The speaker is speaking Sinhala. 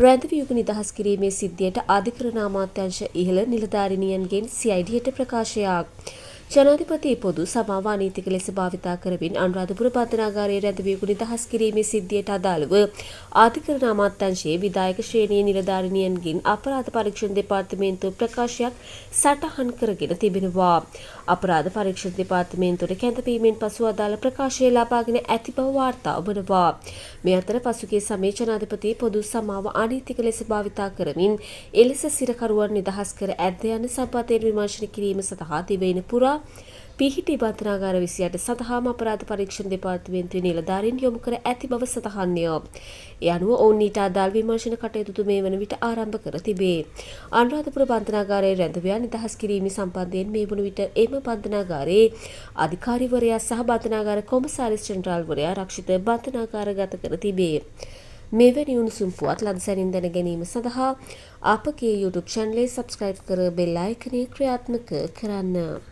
රැඳවියුග නිදහස් කිරීමේ සිද්ධියට අධිකරණ අමාත්‍යාංශ ඉහළ නිලධාරිනියන්ගෙන් CIDට ප්‍රකාශයක්. ජනාධිපති පොදු සමාව අනීතික ලෙස භාවිතා කරමින් අනුරාධපුර බන්ධනාගාරයේ රැඳවියුග නිදහස් කිරීමේ සිද්ධියට අදාළව අධිකරණ අමාත්‍යාංශයේ විධායක ශ්‍රේණියේ නිලධාරිනියන්ගෙන් අපරාධ පරීක්ෂණ දෙපාර්තමේන්තුව ප්‍රකාශයක් සටහන් කරගෙන තිබෙනවා. අපරාධ පරීක්ෂණ දෙපාර්තමේන්තුවට කැඳවීමෙන් පසු අදාළ ප්‍රකාශය ලබාගෙන ඇති බව වාර්තා වනවා. මේ අතර පසුගිය සමයේ ජනාධිපති පොදු සමාව අනීතික ලෙස භාවිතා කරමින් එලෙස සිරකරුවන් නිදහස් කර ඇද්ද යන සම්පතයෙන් විමර්ශන කිරීම සඳහා දිවයින පුරා පිහිටි බන්ධනාගාර 28 සඳහාම අපරාධ පරීක්ෂණ දෙපාර්තමේන්තුවේ නිලධාරීන් යොමු කර ඇති බව සඳහන්ය. ඒ අනුව ඔවුන් ඊට අදාළ විමර්ශන කටයුතු මේ වන විට ආරම්භ කර තිබේ. අනුරාධපුර බන්ධනාගාරයේ රැඳවියා නිදහස් කිරීම සම්බන්ධයෙන් මේ වන විට එම බන්ධනාගාරයේ අධිකාරීවරයා සහ බන්ධනාගාර කොමසාරිස් ජෙනරාල්වරයා රක්ෂිත බන්ධනාගාරගත කර තිබේ. මෙවැනි උණුසුම් පුවත් ලද සැනින් දැන ගැනීම සඳහා අපගේ YouTube channel එක subscribe කර බෙල් අයිකනය ක්‍රියාත්මක කරන්න.